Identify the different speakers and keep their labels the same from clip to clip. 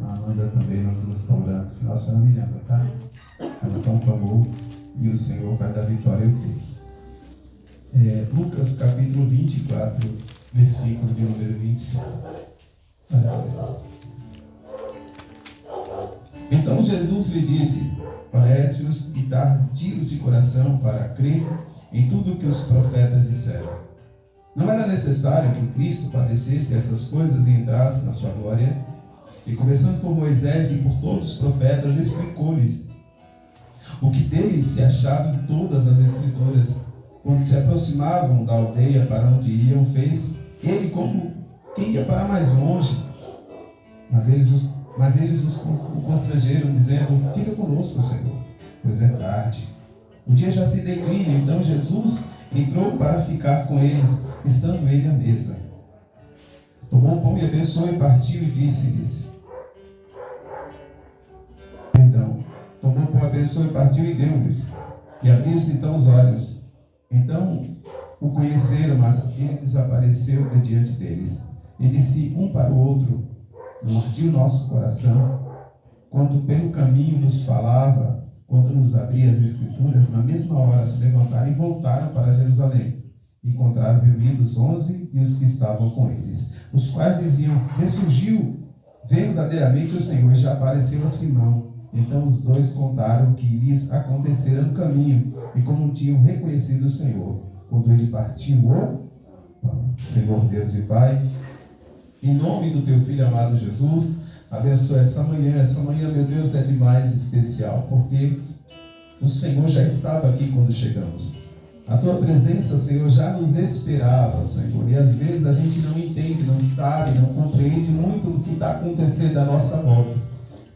Speaker 1: A Amanda também, nós vamos estar orando. Final de semana, me lembra, tá? Ela está um clamor e o Senhor vai dar vitória, eu creio. Lucas capítulo 24, versículo de número 25. Olha para isso. Então Jesus lhe disse: parece-os e tardios de coração para crer em tudo o que os profetas disseram. Não era necessário que o Cristo padecesse essas coisas e entrasse na sua glória? E começando por Moisés e por todos os profetas, explicou-lhes o que dele se achava em todas as Escrituras. Quando se aproximavam da aldeia para onde iam, fez ele como quem ia para mais longe. Mas eles o constrangeram, dizendo: fica conosco, Senhor, pois é tarde. O dia já se declina. Então Jesus entrou para ficar com eles, estando ele à mesa. Tomou o pão e abençoou e partiu e disse-lhes: tomou o pão, abençoou e partiu e deu-lhes. E abriu-se então os olhos. Então o conheceram, mas ele desapareceu de diante deles. E disse um para o outro: não ardia o nosso coração, quando pelo caminho nos falava, quando nos abria as Escrituras? Na mesma hora se levantaram e voltaram para Jerusalém. Encontraram reunidos 11 e os que estavam com eles, os quais diziam: ressurgiu verdadeiramente o Senhor, já apareceu a Simão. Então os dois contaram o que lhes acontecera no caminho e como tinham reconhecido o Senhor quando ele partiu o pão. Senhor Deus e Pai, em nome do teu Filho amado Jesus, abençoa essa manhã. Essa manhã, meu Deus, é demais especial, porque o Senhor já estava aqui quando chegamos. A tua presença, Senhor, já nos esperava, Senhor. E às vezes a gente não entende, não sabe, não compreende muito do que está acontecendo à nossa volta.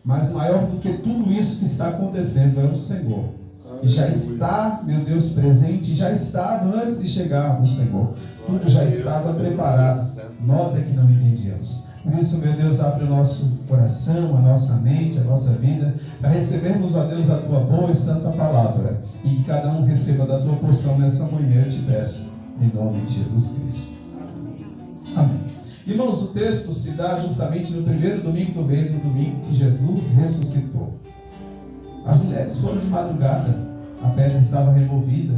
Speaker 1: Mas maior do que tudo isso que está acontecendo é o Senhor, que já está, meu Deus, presente, já estava antes de chegarmos, Senhor. Tudo já estava preparado. Nós é que não entendíamos. Por isso, meu Deus, abre o nosso coração, a nossa mente, a nossa vida, para recebermos, ó Deus, a tua boa e santa palavra, e que cada um receba da tua porção nessa manhã, eu te peço, em nome de Jesus Cristo. Amém. Irmãos, o texto se dá justamente no primeiro domingo do mês, o domingo que Jesus ressuscitou. As mulheres foram de madrugada, a pedra estava removida.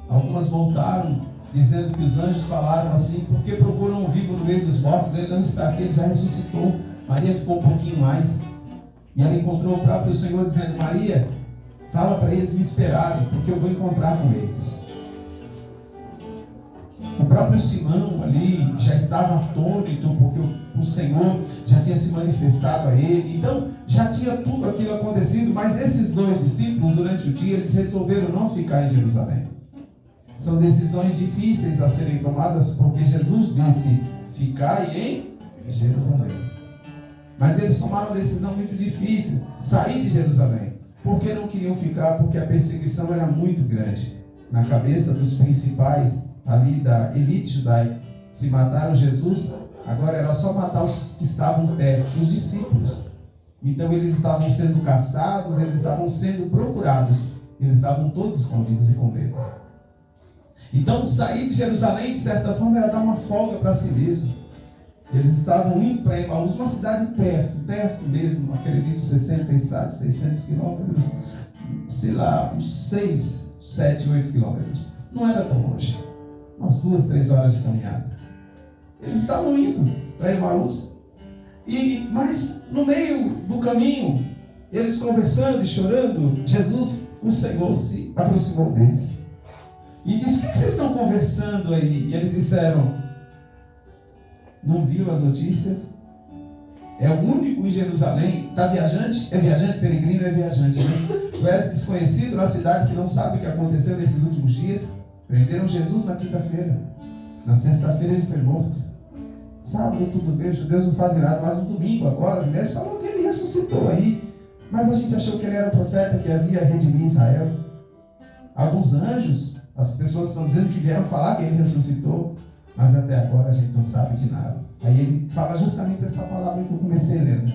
Speaker 1: Algumas voltaram, dizendo que os anjos falaram assim: porque procuram o vivo no meio dos mortos? Ele não está aqui, ele já ressuscitou. Maria ficou um pouquinho mais, e ela encontrou o próprio Senhor, dizendo: Maria, fala para eles me esperarem, porque eu vou encontrar com eles. O próprio Simão ali já estava atônito, porque o Senhor já tinha se manifestado a ele. Então já tinha tudo aquilo acontecido. Mas esses dois discípulos, durante o dia, eles resolveram não ficar em Jerusalém. São decisões difíceis a serem tomadas, porque Jesus disse: ficai em Jerusalém. Mas eles tomaram uma decisão muito difícil: sair de Jerusalém. Porque não queriam ficar? Porque a perseguição era muito grande. Na cabeça dos principais ali da elite judaica, se mataram Jesus, agora era só matar os que estavam perto, os discípulos. Então eles estavam sendo caçados, eles estavam sendo procurados, eles estavam todos escondidos e com medo. Então sair de Jerusalém, de certa forma, era dar uma folga para si mesmo. Eles estavam indo para Emaús, uma cidade perto mesmo, acredito 600 quilômetros, sei lá, uns 6, 7, 8 quilômetros. Não era tão longe, umas 2, 3 horas de caminhada. Eles estavam indo para Emaús. Mas no meio do caminho, eles conversando e chorando, Jesus, o Senhor, se aproximou deles. E disse: o que vocês estão conversando aí? E eles disseram: não viu as notícias? É o único em Jerusalém. Está viajante? É viajante, peregrino é viajante, né? Tu és desconhecido na cidade, que não sabe o que aconteceu nesses últimos dias. Prenderam Jesus na quinta-feira. Na sexta-feira ele foi morto. Sábado tudo bem, os judeus não fazem nada. Mas no domingo agora as mulheres falam que ele ressuscitou aí. Mas a gente achou que ele era profeta, que havia redimir Israel. Alguns anjos, as pessoas estão dizendo que vieram falar que ele ressuscitou. Mas até agora a gente não sabe de nada. Aí ele fala justamente essa palavra que eu comecei lendo.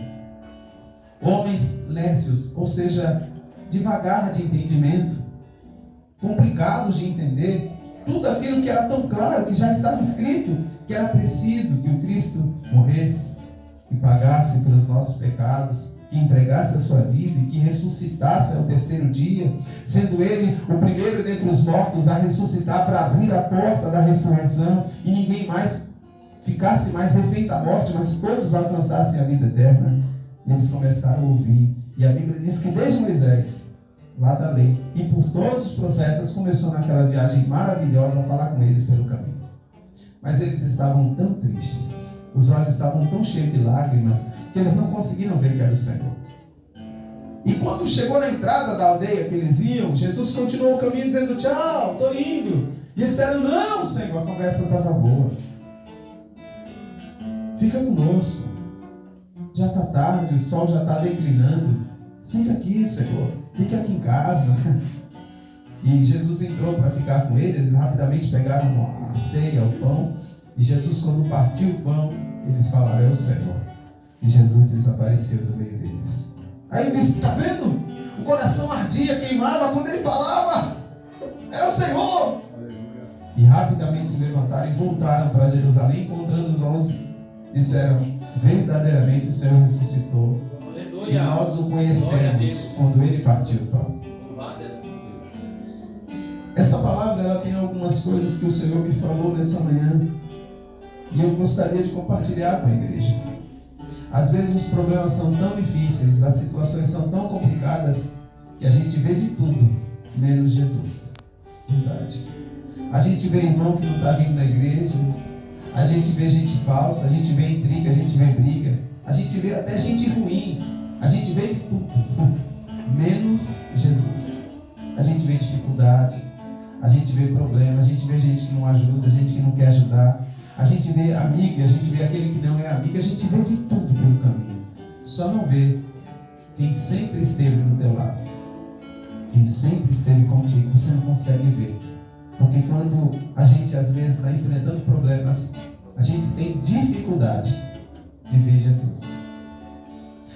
Speaker 1: Homens nécios, ou seja, devagar de entendimento, complicados de entender, tudo aquilo que era tão claro, que já estava escrito, que era preciso que o Cristo morresse, que pagasse pelos nossos pecados, que entregasse a sua vida e que ressuscitasse ao terceiro dia, sendo Ele o primeiro dentre os mortos a ressuscitar para abrir a porta da ressurreição e ninguém mais ficasse mais refém da morte, mas todos alcançassem a vida eterna. E eles começaram a ouvir. E a Bíblia diz que desde Moisés, lá da lei, e por todos os profetas, começou naquela viagem maravilhosa a falar com eles pelo caminho. Mas eles estavam tão tristes, os olhos estavam tão cheios de lágrimas, que eles não conseguiram ver que era o Senhor. E quando chegou na entrada da aldeia que eles iam, Jesus continuou o caminho dizendo: tchau, estou indo. E eles disseram: não, Senhor, a conversa estava boa. Fica conosco. Já está tarde, o sol já está declinando. Fica aqui, Senhor. Fica aqui em casa. E Jesus entrou para ficar com eles. Rapidamente pegaram a ceia, o pão. E Jesus, quando partiu o pão, eles falaram: é o Senhor. E Jesus desapareceu do meio deles. Aí ele disse: está vendo? O coração ardia, queimava quando ele falava. Era o Senhor. E rapidamente se levantaram e voltaram para Jerusalém, encontrando os 11. Disseram: verdadeiramente o Senhor ressuscitou. Aleluia. E nós o conhecemos quando ele partiu o pão. Essa palavra, ela tem algumas coisas que o Senhor me falou nessa manhã e eu gostaria de compartilhar com a igreja. Às vezes os problemas são tão difíceis, as situações são tão complicadas que a gente vê de tudo menos Jesus. Verdade. A gente vê irmão que não está vindo na igreja, a gente vê gente falsa, a gente vê intriga, a gente vê briga, a gente vê até gente ruim, a gente vê de tudo, menos Jesus. A gente vê dificuldade, a gente vê problema, a gente vê gente que não ajuda, gente que não quer ajudar, a gente vê amigo, a gente vê aquele que não é amigo, a gente vê de tudo pelo caminho. Só não vê quem sempre esteve do teu lado, quem sempre esteve contigo, você não consegue ver. Porque quando a gente às vezes está enfrentando problemas, a gente tem dificuldade de ver Jesus.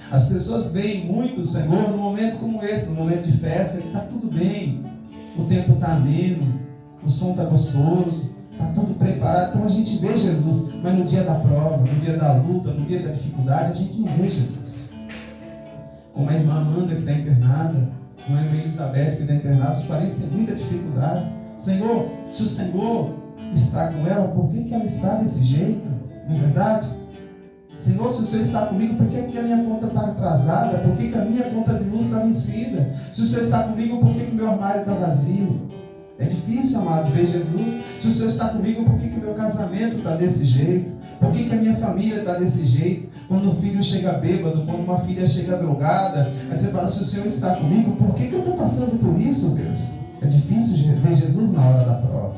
Speaker 1: As pessoas veem muito o Senhor num momento como esse, num momento de festa, que está tudo bem, o tempo está ameno, o som está gostoso, está tudo preparado. Então a gente vê Jesus, mas no dia da prova, no dia da luta, no dia da dificuldade, a gente não vê Jesus. Como a irmã Amanda que está internada, como a irmã Elizabeth que está internada, os parentes têm muita dificuldade. Senhor, se o Senhor está com ela, por que ela está desse jeito? Não é verdade? Senhor, se o Senhor está comigo, por que a minha conta está atrasada? Por que a minha conta de luz está vencida? Se o Senhor está comigo, por que o meu armário está vazio? É difícil, amados, ver Jesus. Se o Senhor está comigo, por que o meu casamento está desse jeito? Por que a minha família está desse jeito? Quando um filho chega bêbado, quando uma filha chega drogada, aí você fala: se o Senhor está comigo, por que eu estou passando por isso, Deus? É difícil ver Jesus na hora da prova.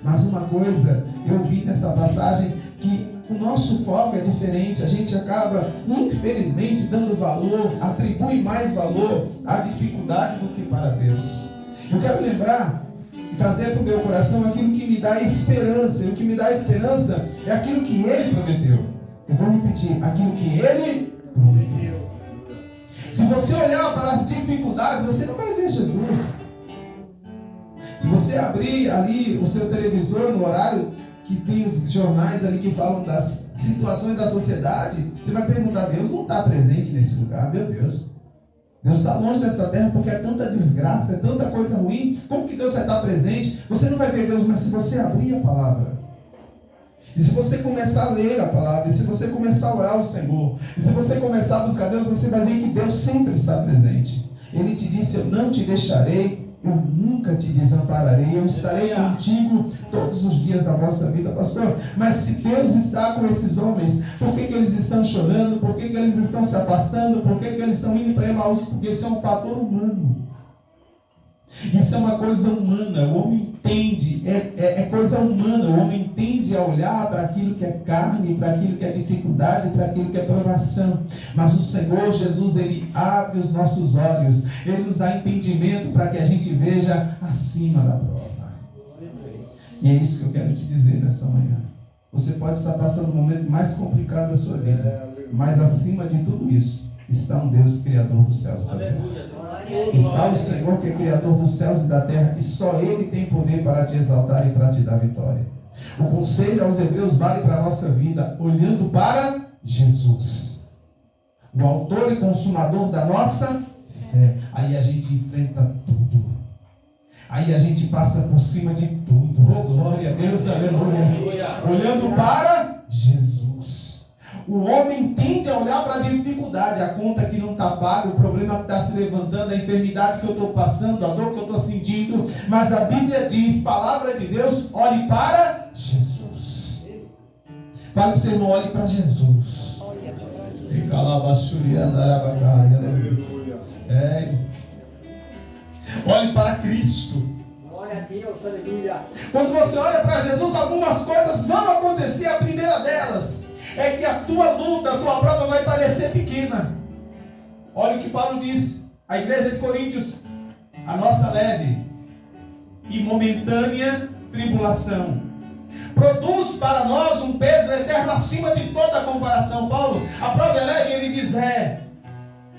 Speaker 1: Mas uma coisa, eu vi nessa passagem que o nosso foco é diferente. A gente acaba, infelizmente, dando valor, atribui mais valor à dificuldade do que para Deus. Eu quero lembrar e trazer para o meu coração aquilo que me dá esperança. E o que me dá esperança é aquilo que Ele prometeu. Eu vou repetir: aquilo que Ele prometeu. Se você olhar para as dificuldades, você não vai ver Jesus. Se você abrir ali o seu televisor no horário que tem os jornais ali que falam das situações da sociedade, você vai perguntar: Deus não está presente nesse lugar? Meu Deus, Deus está longe dessa terra porque é tanta desgraça, é tanta coisa ruim. Como que Deus vai estar presente? Você não vai ver Deus, mas se você abrir a palavra, e se você começar a ler a palavra, e se você começar a orar ao Senhor, e se você começar a buscar Deus, você vai ver que Deus sempre está presente. Ele te disse: eu não te deixarei, eu nunca te desampararei, eu estarei contigo todos os dias da vossa vida, pastor. Mas se Deus está com esses homens, por que eles estão chorando? Por que eles estão se afastando? Por que eles estão indo para Emaús? Porque isso é um fator humano. Isso é uma coisa humana. O homem entende, é coisa humana. O homem tende a olhar para aquilo que é carne, para aquilo que é dificuldade, para aquilo que é provação. Mas o Senhor Jesus, Ele abre os nossos olhos, Ele nos dá entendimento para que a gente veja acima da prova. E é isso que eu quero te dizer nessa manhã. Você pode estar passando o momento mais complicado da sua vida, mas acima de tudo isso está um Deus Criador dos céus e da terra. Está o Senhor que é Criador dos céus e da terra, e só Ele tem poder para te exaltar e para te dar vitória. O conselho aos hebreus vale para a nossa vida, olhando para Jesus, o autor e consumador da nossa fé. Aí a gente enfrenta tudo. Aí a gente passa por cima de tudo. Oh, glória a Deus, aleluia. Olhando para Jesus. O homem tende a olhar para a dificuldade, a conta que não está paga, o problema que está se levantando, a enfermidade que eu estou passando, a dor que eu estou sentindo. Mas a Bíblia diz, palavra de Deus, olhe para Jesus. Fale para o seu irmão, olhe para Jesus. Olhe para Cristo.
Speaker 2: Glória a Deus, aleluia.
Speaker 1: Quando você olha para Jesus, algumas coisas vão acontecer. A primeira delas é que a tua luta, a tua prova vai parecer pequena. Olha o que Paulo diz. A igreja de Coríntios, a nossa leve e momentânea tribulação produz para nós um peso eterno acima de toda comparação. Paulo, a prova é leve, ele diz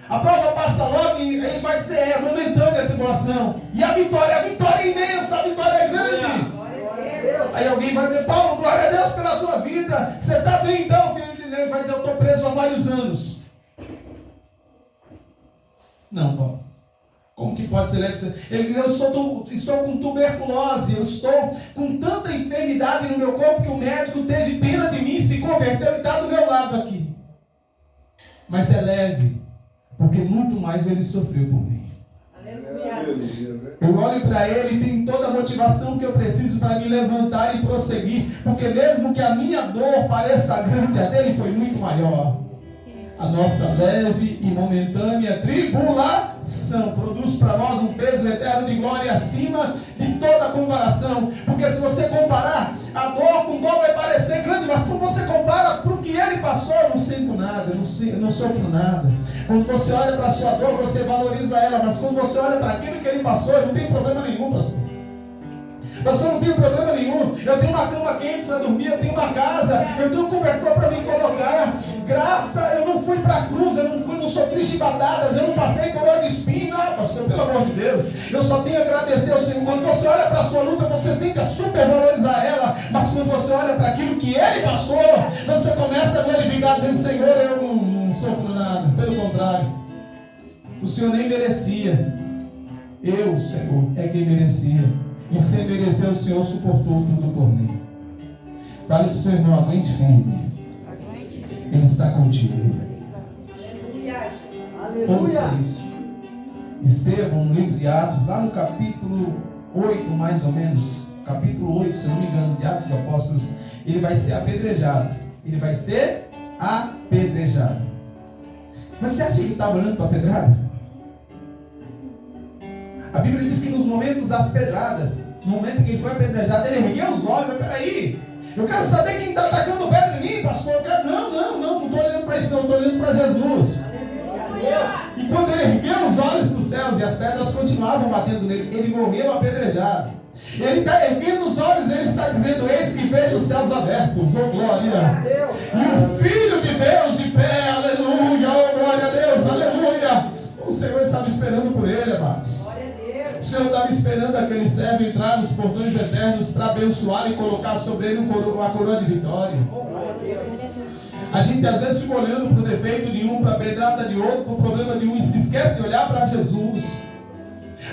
Speaker 1: a prova passa logo e ele vai dizer momentânea a tribulação. E a vitória é imensa, a vitória é grande. Aí alguém vai dizer, Paulo, glória a Deus pela tua vida. Você está bem então, filho de Deus? Ele vai dizer, eu estou preso há vários anos. Não, Paulo. Como que pode ser leve? Ele diz, eu estou com tuberculose, eu estou com tanta enfermidade no meu corpo que o médico teve pena de mim, se converteu e está do meu lado aqui. Mas é leve, porque muito mais ele sofreu por mim. Eu olho para ele e tenho toda a motivação que eu preciso para me levantar e prosseguir, porque mesmo que a minha dor pareça grande, a dele foi muito maior. A nossa leve e momentânea tribulação produz para nós um peso eterno de glória acima de toda comparação. Porque se você comparar, a dor com dor vai parecer grande, mas quando você compara para o que ele passou, eu não sinto nada, eu não sofro nada. Quando você olha para a sua dor, você valoriza ela, mas quando você olha para aquilo que ele passou, eu não tenho problema nenhum, pastor. Pastor, não tenho problema nenhum. Eu tenho uma cama quente para dormir, eu tenho uma casa, eu tenho um cobertor para me colocar. Graça, eu não fui para a cruz, eu não sofri chibatadas, eu não passei coroa de espinho. Ah, pastor, pelo amor de Deus, eu só tenho a agradecer ao Senhor. Quando você olha para a sua luta, você tenta supervalorizar ela, mas quando você olha para aquilo que ele passou, você começa a glorificar, dizendo, Senhor, eu não sofro nada. Pelo contrário, o Senhor nem merecia. Eu, Senhor, é quem merecia. E sem merecer, o Senhor suportou tudo por mim. Fale para o seu irmão, aguente firme. Ele está contigo. Ouça isso. Estevão, no livro de Atos, lá no capítulo 8, mais ou menos, capítulo 8, se não me engano, de Atos dos Apóstolos, ele vai ser apedrejado. Ele vai ser apedrejado. Mas você acha que ele estava olhando para a pedrada? A Bíblia diz que nos momentos das pedradas, no momento em que ele foi apedrejado, ele ergueu os olhos. Mas peraí, eu quero saber quem está atacando pedra em mim, pastor. Eu quero... Não estou olhando para isso, não, estou olhando para Jesus. E quando ele ergueu os olhos para os céus e as pedras continuavam batendo nele, ele morreu apedrejado. Ele está erguendo os olhos, ele está dizendo, eis que vejo os céus abertos, oh glória. E o Filho de Deus de pé, aleluia, oh glória a Deus, aleluia. O Senhor estava esperando por ele, amados. O Senhor estava esperando aquele servo entrar nos portões eternos para abençoar e colocar sobre ele uma coroa de vitória. A gente às vezes fica olhando para o defeito de um, para a pedrada de outro, para o problema de um e se esquece de olhar para Jesus.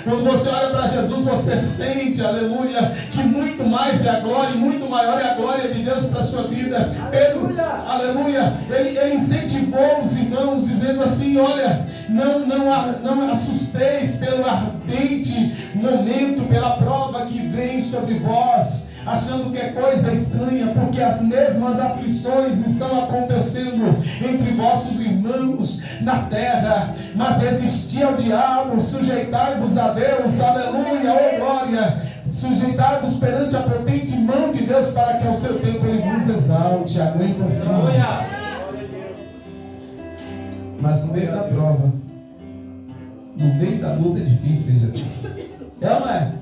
Speaker 1: Quando você olha para Jesus, você sente, aleluia, que muito mais é a glória, e muito maior é a glória de Deus para a sua vida. Pedro, aleluia, ele incentivou os irmãos, dizendo assim, olha, não assusteis pelo ardente momento, pela prova que vem sobre vós, achando que é coisa estranha, porque as mesmas aflições estão acontecendo entre vossos irmãos na terra, mas resistir ao diabo, sujeitai-vos a Deus, aleluia, oh glória, sujeitai-vos perante a potente mão de Deus, para que ao seu tempo ele vos exalte, aguenta firme. Mas no meio da prova, no meio da luta é difícil, Jesus. É ou não é?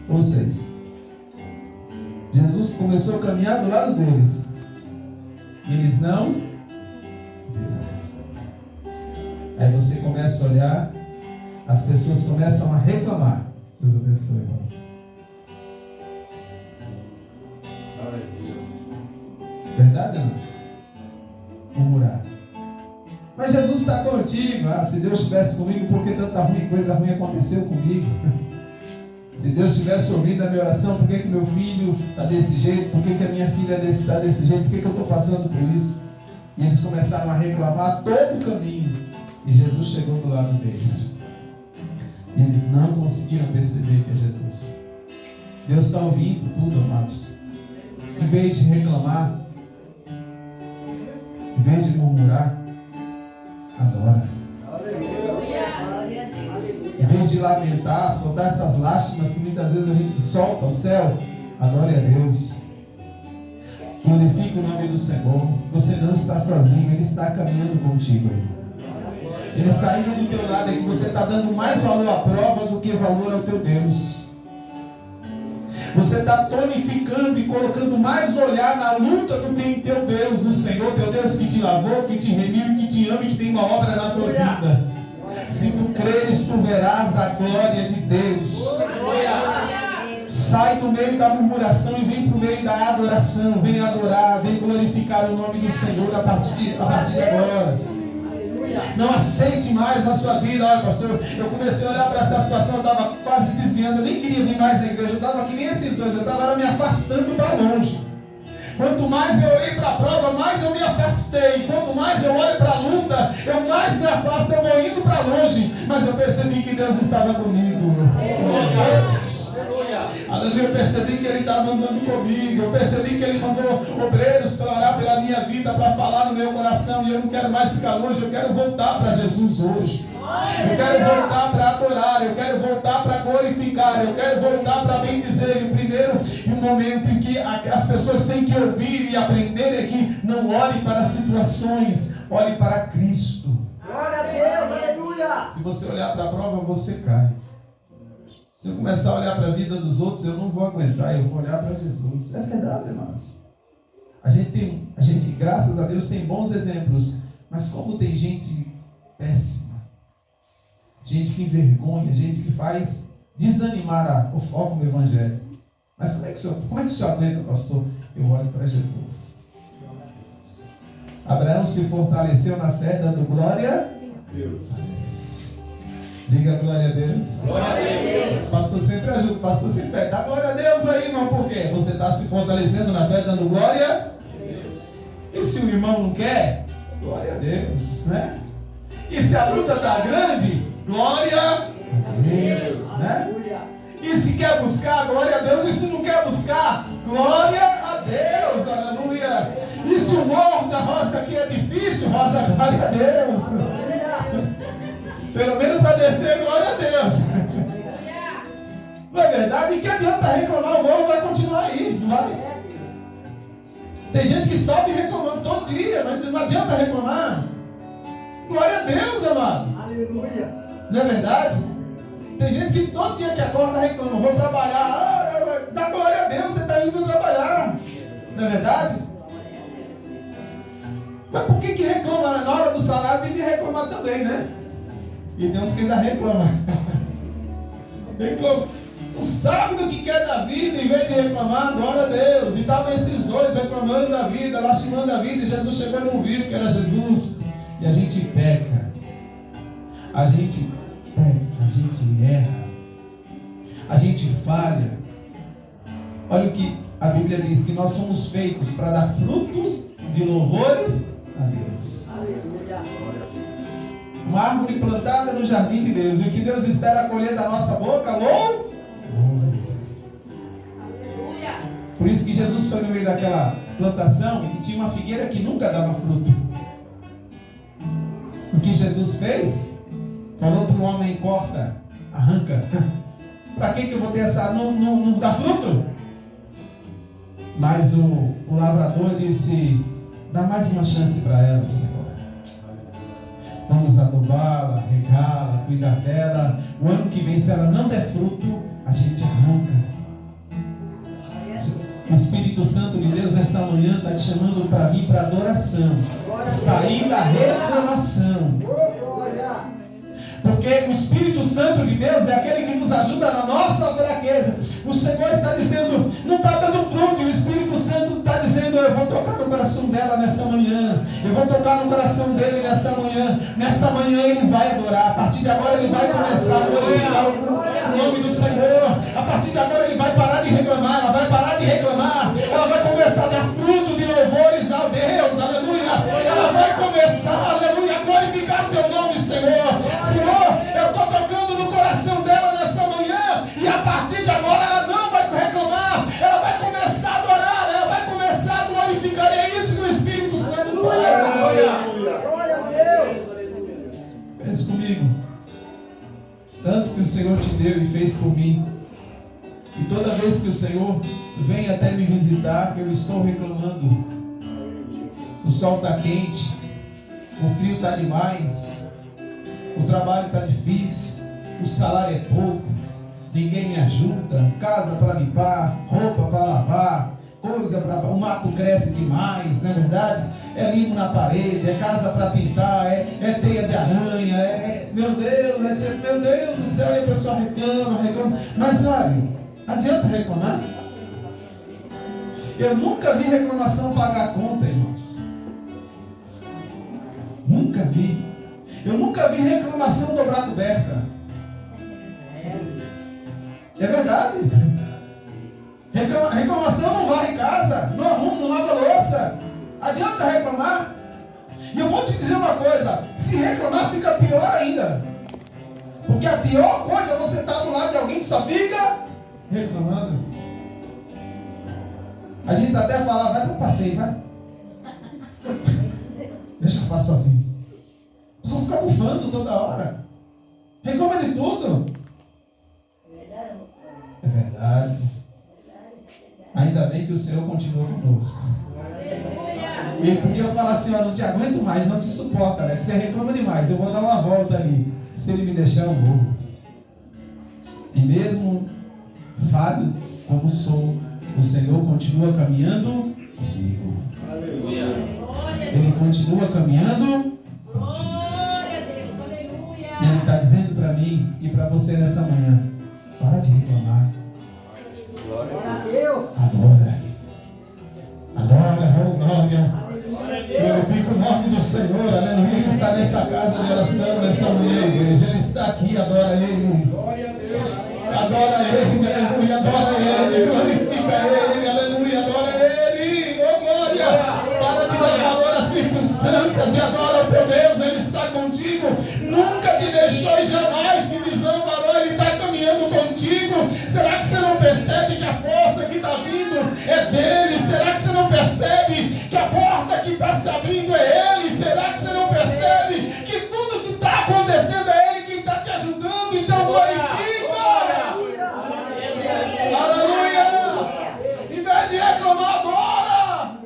Speaker 1: Ouça isso. Jesus começou a caminhar do lado deles. E eles não viram. Aí você começa a olhar, as pessoas começam a reclamar. Deus abençoe, irmãos. Verdade ou não? murmurar. Mas Jesus está contigo. Se Deus estivesse comigo, por que tanta coisa ruim aconteceu comigo? Se Deus estivesse ouvindo a minha oração, por que meu filho está desse jeito? Por que a minha filha está desse jeito? Por que eu estou passando por isso? E eles começaram a reclamar todo o caminho. E Jesus chegou do lado deles. E eles não conseguiram perceber que é Jesus. Deus está ouvindo tudo, amados. Em vez de reclamar, em vez de murmurar, adora. Em vez de lamentar, soltar essas lástimas que muitas vezes a gente solta ao céu, adore a Deus. Glorifique o nome do Senhor. Você não está sozinho, Ele está caminhando contigo aí. Ele está indo do teu lado, é que você está dando mais valor à prova do que valor ao teu Deus. Você está tonificando e colocando mais olhar na luta do que em teu Deus, no Senhor, teu Deus que te lavou, que te remiu, que te ama e que tem uma obra na tua vida. Se tu creres, tu verás a glória de Deus. Sai do meio da murmuração e vem para o meio da adoração. Vem adorar, vem glorificar o nome do Senhor a partir de agora. Não aceite mais na sua vida. Olha, pastor, eu comecei a olhar para essa situação, eu estava quase desviando, eu nem queria vir mais na igreja, eu estava que nem esses dois, eu estava me afastando para longe. Quanto mais eu olhei para a prova, mais eu me afastei. Quanto mais eu olho para a luta, eu mais me afasto, eu vou indo para longe. Mas eu percebi que Deus estava comigo. Aleluia, eu percebi que Ele estava andando comigo. Eu percebi que Ele mandou obreiros para orar pela minha vida, para falar no meu coração. E eu não quero mais ficar longe, eu quero voltar para Jesus hoje. Eu quero voltar para adorar, eu quero voltar para glorificar, eu quero voltar para bendizer. E o primeiro momento em que as pessoas têm que ouvir e aprender é que não olhe para situações, olhe para Cristo.
Speaker 2: Glória a Deus, aleluia!
Speaker 1: Se você olhar para a prova, você cai. Se eu começar a olhar para a vida dos outros, eu não vou aguentar, eu vou olhar para Jesus. É verdade, irmãos. A gente, graças a Deus, tem bons exemplos, mas como tem gente péssima, gente que envergonha, gente que faz desanimar o foco no Evangelho. Mas como é que o senhor aguenta, pastor? Eu olho para Jesus. Abraão se fortaleceu na fé, dando glória a Deus. Diga glória a Deus.
Speaker 2: Glória a Deus.
Speaker 1: Pastor sempre ajuda, pastor sempre pede. Dá glória a Deus aí, irmão, por quê? Você está se fortalecendo na fé, dando glória a Deus. E se o irmão não quer, glória a Deus, né? E se a luta está grande, glória a Deus, né? E se quer buscar, glória a Deus. E se não quer buscar, glória a Deus, aleluia. E se o morro da roça aqui é difícil, roça, glória a Deus. Pelo menos para descer, glória a Deus. Não é verdade? E que adianta reclamar, o morro vai continuar aí, não vai? Tem gente que sobe reclamando todo dia, mas não adianta reclamar. Glória a Deus, amado.
Speaker 2: Aleluia.
Speaker 1: Não é verdade? Tem gente que todo dia que acorda reclama, vou trabalhar, dá glória a Deus, você está indo trabalhar. Não é verdade? Mas por que reclama? Na hora do salário tem que reclamar também, né? E tem uns que ainda reclamam. Não sabe do que quer da vida, em vez de reclamar, glória a Deus. E estavam esses dois reclamando da vida, lastimando a vida, e Jesus chegou e não viu que era Jesus. E a gente peca. A gente erra, a gente falha. Olha o que a Bíblia diz, que nós somos feitos para dar frutos de louvores a Deus. Uma árvore plantada no jardim de Deus, e o que Deus espera colher da nossa boca, louvores. Por isso que Jesus foi no meio daquela plantação e tinha uma figueira que nunca dava fruto. O que Jesus fez? Falou para o homem, corta, arranca. Para que eu vou ter essa... Não dá fruto? Mas o lavrador disse, dá mais uma chance para ela, Senhor. Vamos adubá-la, regá-la, cuidar dela. O ano que vem, se ela não der fruto, a gente arranca. O Espírito Santo de Deus nessa manhã está te chamando para vir para adoração. Sair da reclamação. Porque o Espírito Santo de Deus é aquele que nos ajuda na nossa fraqueza. O Senhor está dizendo, não está dando fruto. E o Espírito Santo está dizendo, eu vou tocar no coração dela nessa manhã. Eu vou tocar no coração dele nessa manhã. Nessa manhã ele vai adorar. A partir de agora ele vai começar a glorificar o nome do Senhor. A partir de agora ele vai parar de reclamar. Ela vai parar de reclamar. Ela vai começar a dar fruto de louvores a Deus. Aleluia. Ela vai começar, aleluia, a glorificar o teu nome, Senhor. Senhor, eu estou tocando no coração dela nessa manhã. E a partir de agora ela não vai reclamar. Ela vai começar a adorar. Ela vai começar a glorificar. E é isso que o Espírito Santo faz.
Speaker 2: Glória a Deus.
Speaker 1: Pense comigo. Tanto que o Senhor te deu e fez por mim. E toda vez que o Senhor vem até me visitar, eu estou reclamando. O sol está quente, o frio está demais, o trabalho está difícil, o salário é pouco, ninguém me ajuda, casa para limpar, roupa para lavar, coisa para... O mato cresce demais, não é verdade? É limo na parede, é casa para pintar, é teia de aranha, meu Deus do céu, e a pessoa reclama. Mas olha, adianta reclamar? Eu nunca vi reclamação pagar a conta, irmãos. Nunca vi. Eu nunca vi reclamação dobrar a coberta. É verdade. Reclamação não varre casa, não arruma, não lava louça. Adianta reclamar? E eu vou te dizer uma coisa: se reclamar fica pior ainda. Porque a pior coisa é você estar do lado de alguém que só fica reclamando. A gente até fala, vai dar um passeio, vai. Deixa eu fazer sozinho. Vou ficar bufando toda hora. Reclama de tudo. É verdade. Ainda bem que o Senhor continua conosco. Ele podia falar assim, ó, não te aguento mais, não te suporta, né? Você reclama demais, eu vou dar uma volta ali. Se ele me deixar, eu vou. E mesmo falho como sou, o Senhor continua caminhando comigo. Ele continua caminhando.
Speaker 3: Glória a Deus, aleluia.
Speaker 1: E Ele está dizendo para mim e para você nessa manhã: para de reclamar.
Speaker 2: Glória a Deus.
Speaker 1: Adora. Adora, oh glória. Glorifica o nome do Senhor, aleluia. Ele está nessa casa de oração, nessa manhã, igreja. Ele está aqui, adora Ele. Adora Ele, aleluia, adora Ele. Glorifica Ele, aleluia, adora Ele. Oh glória. Para de dar valor às circunstâncias e adora o teu Deus. Ele está contigo. Nunca te deixou e jamais te desamparou. Ele está caminhando contigo. Será que você não percebe que a força que está vindo é dele? Será que você não percebe que a porta que está se abrindo é Ele? Será que você não percebe que tudo que está acontecendo é Ele quem está te ajudando? Então glorifica! Aleluia! Em vez de reclamar, adora!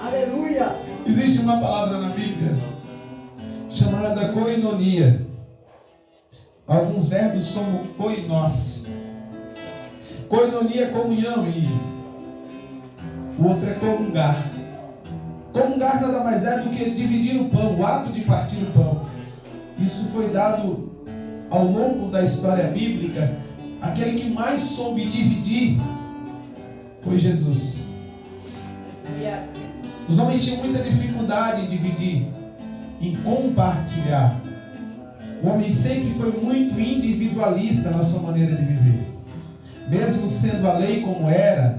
Speaker 2: Aleluia.
Speaker 1: Existe uma palavra na Bíblia chamada koinonia. Alguns verbos como koinós. Koinonia é comunhão e o outro é comungar. Comungar nada mais é do que dividir o pão, o ato de partir o pão. Isso foi dado ao longo da história bíblica. Aquele que mais soube dividir foi Jesus. Os homens tinham muita dificuldade em dividir, em compartilhar. O homem sempre foi muito individualista na sua maneira de viver. Mesmo sendo a lei como era,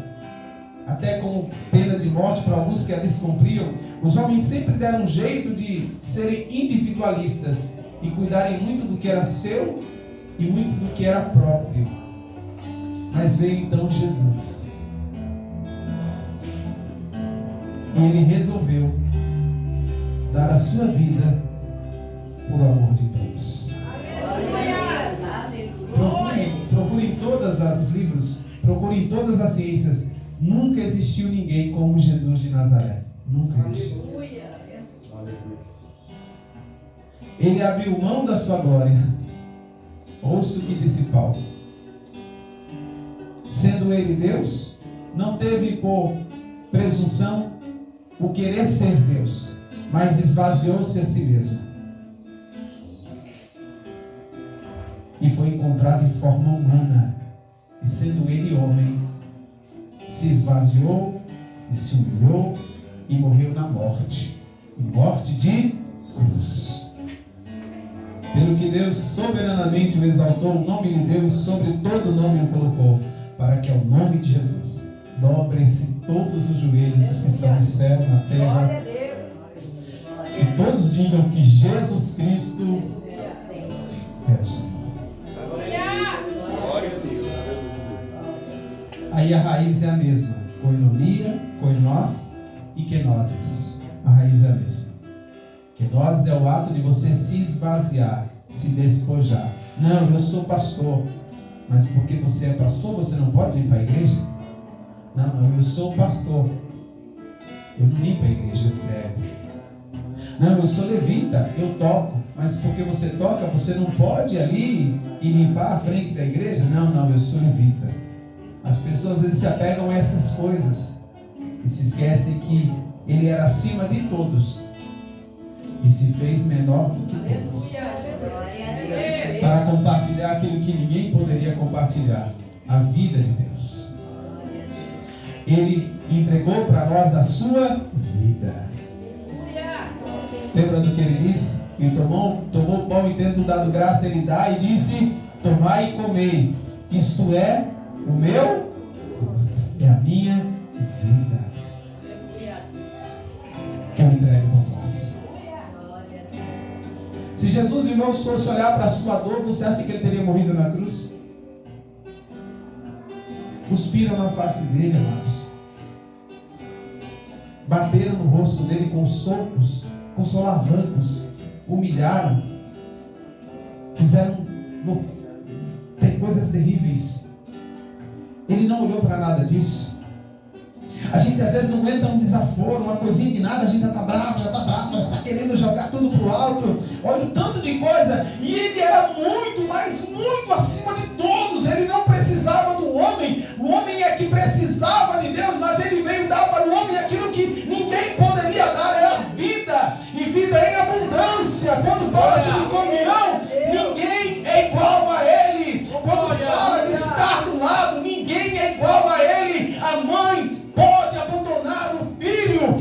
Speaker 1: até como pena de morte para alguns que a descumpriam, os homens sempre deram um jeito de serem individualistas e cuidarem muito do que era seu e muito do que era próprio. Mas veio então Jesus. E Ele resolveu dar a sua vida por amor de todos. Procure em todos os livros, procure em todas as ciências. Nunca existiu ninguém como Jesus de Nazaré. Nunca existiu. Ele abriu mão da sua glória. Ouça o que disse Paulo. Sendo Ele Deus, não teve por presunção o querer ser Deus, mas esvaziou-se a si mesmo. E foi encontrado em forma humana. E sendo Ele homem, se esvaziou e se humilhou e morreu na morte. Morte de cruz. Pelo que Deus soberanamente o exaltou, o nome lhe deu e sobre todo nome o colocou, para que ao nome de Jesus dobrem-se todos os joelhos dos que estão no céu, na terra, e todos digam que Jesus Cristo é o Senhor.
Speaker 4: Glória a Deus.
Speaker 1: Aí a raiz é a mesma: koinonia, koinós e kenoses. A raiz é a mesma. Kenoses é o ato de você se esvaziar, se despojar. Não, eu sou pastor. Mas porque você é pastor, você não pode ir para a igreja? Não, eu sou pastor. Eu não limpo a igreja, eu prego. Não, eu sou levita, eu toco. Mas porque você toca, você não pode ali e limpar a frente da igreja? Não, eu sou levita. As pessoas às vezes se apegam a essas coisas e se esquecem que ele era acima de todos e se fez menor do que todos, para compartilhar aquilo que ninguém poderia compartilhar, a vida de Deus. Ele entregou para nós a sua vida. Lembra do que ele disse? Ele tomou o pão e, tendo dado graça, ele dá e disse: tomai e comei, isto é o meu corpo, é a minha vida que eu entrego para vós. Se Jesus, irmãos, fosse olhar para a sua dor, você acha que ele teria morrido na cruz? Cuspiram na face dele, amados. Bateram no rosto dele com socos, com solavancos, humilharam, fizeram ter coisas terríveis. Ele não olhou para nada disso. A gente às vezes não aguenta um desaforo, uma coisinha de nada, a gente já está bravo, já está querendo jogar tudo para o alto. Olha o tanto de coisa. E ele era muito, mas muito acima de todos. Ele não precisava do homem. O homem é que precisava de Deus, mas ele veio dar para o homem aquilo que ninguém poderia dar, era vida, e vida em abundância. Quando fala-se de comunhão, ninguém é igual a ele. Quando fala de estar do lado, ninguém é igual a ele. A mãe pode abandonar o filho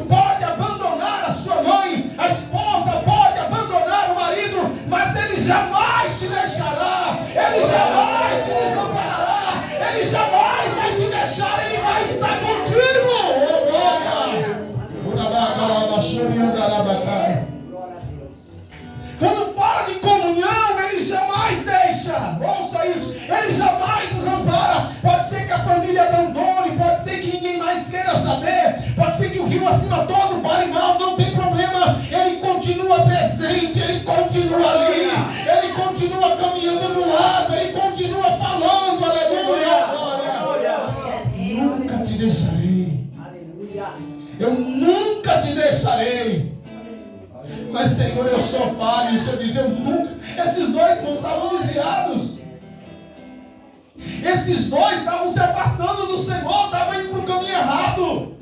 Speaker 1: pode abandonar a sua mãe, a esposa pode abandonar o marido, mas ele jamais te deixará, ele jamais te desamparará, ele jamais vai te deixar, ele vai estar contigo. Quando fala de comunhão, ele jamais deixa, ouça isso, ele jamais desampara. Pode ser que a família abandone, pode ser que ninguém mais queira saber, pode ser que o rio acima todo fale mal, não tem problema, ele continua presente, ele continua ali, ele continua caminhando do lado, ele continua falando, aleluia, glória. Nunca te deixarei, eu nunca te deixarei. Mas Senhor, eu sou falho, e o Senhor diz, eu nunca. Esses dois não estavam desviados. Esses dois estavam se afastando do Senhor, estavam indo para o caminho errado.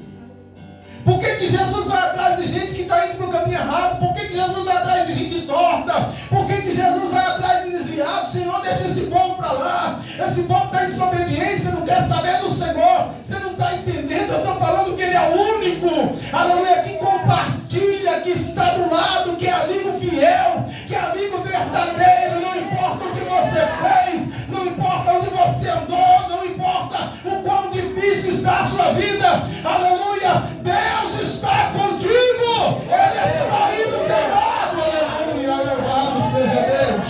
Speaker 1: Por que Jesus vai atrás de gente que está indo para o caminho errado? Por que Jesus vai atrás de gente torta? Por que Jesus vai atrás de desviados? Senhor, deixa esse povo para lá. Esse povo está em desobediência, não quer saber do Senhor. Você não está entendendo? Eu estou falando que Ele é o único, aleluia, que compartilha, que está do lado, que é amigo fiel, que é amigo verdadeiro. Não importa o que você fez, não importa onde você andou, não importa o quão difícil está a sua vida, aleluia, Deus está contigo, Ele está aí do teu lado, aleluia, louvado seja Deus.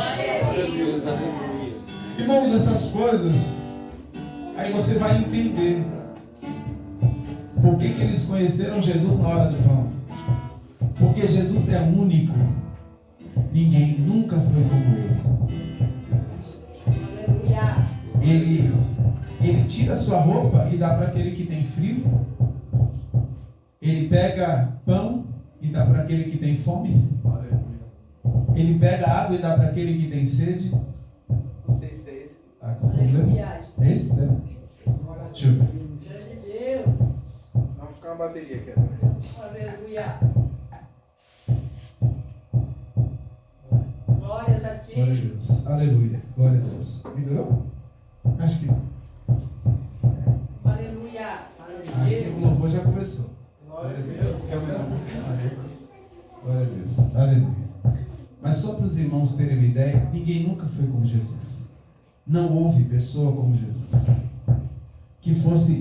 Speaker 1: Irmãos, essas coisas, aí você vai entender por que eles conheceram Jesus na hora do pão. Porque Jesus é único, ninguém nunca foi como Ele. Ele tira sua roupa e dá para aquele que tem frio. Ele pega pão e dá para aquele que tem fome. Ele pega água e dá para aquele que tem sede.
Speaker 4: Não sei se é esse.
Speaker 1: É esse, né? Deixa eu ver.
Speaker 4: Vamos ficar uma bateria aqui.
Speaker 3: Aleluia. Glórias a ti.
Speaker 1: Glória a Deus. Aleluia. Glória a Deus. Melhorou? Acho que não.
Speaker 3: Aleluia.
Speaker 1: Acho que o louvor já começou. Glória a Deus. Glória a Deus. Aleluia. Mas só para os irmãos terem uma ideia, ninguém nunca foi como Jesus. Não houve pessoa como Jesus que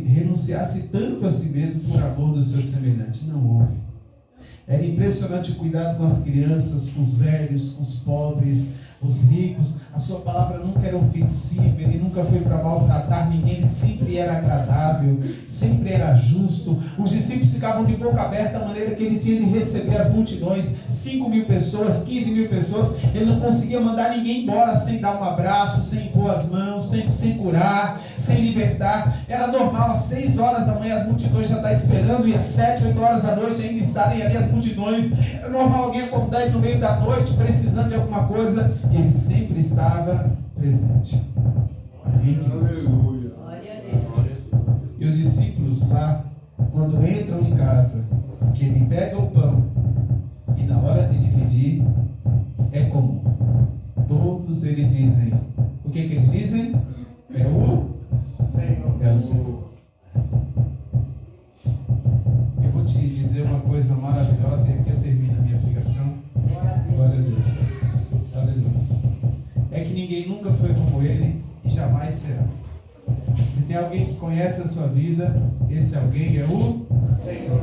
Speaker 1: renunciasse tanto a si mesmo por amor do seu semelhante. Não houve. Era impressionante o cuidado com as crianças, com os velhos, com os pobres, os ricos. A sua palavra nunca era ofensiva, ele nunca foi para maltratar ninguém, ele sempre era agradável, sempre era justo. Os discípulos ficavam de boca aberta, a maneira que ele tinha de receber as multidões, 5.000 pessoas, 15.000 pessoas, ele não conseguia mandar ninguém embora sem dar um abraço, sem impor as mãos, sem curar, sem libertar. Era normal, às 6 horas da manhã as multidões já estão esperando, e às 7, 8 horas da noite ainda estarem ali as multidões. Era normal alguém acordar ele no meio da noite, precisando de alguma coisa, e ele sempre estava presente.
Speaker 2: Aleluia.
Speaker 1: E os discípulos lá, quando entram em casa, que ele pega o pão e na hora de dividir, é comum. Todos eles dizem, o que eles dizem? É o Senhor. É o Senhor. Eu vou te dizer uma coisa maravilhosa, e aqui eu termino a minha pregação. Glória a Deus. Aleluia. É que ninguém nunca foi como ele e jamais será. Se tem alguém que conhece a sua vida, esse alguém é o Senhor.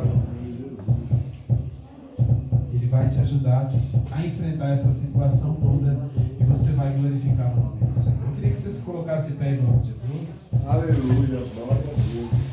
Speaker 1: Ele vai te ajudar a enfrentar essa situação toda e você vai glorificar o nome do Senhor. Eu queria que você se colocasse de pé em nome de Jesus.
Speaker 2: Aleluia. Glória a Deus.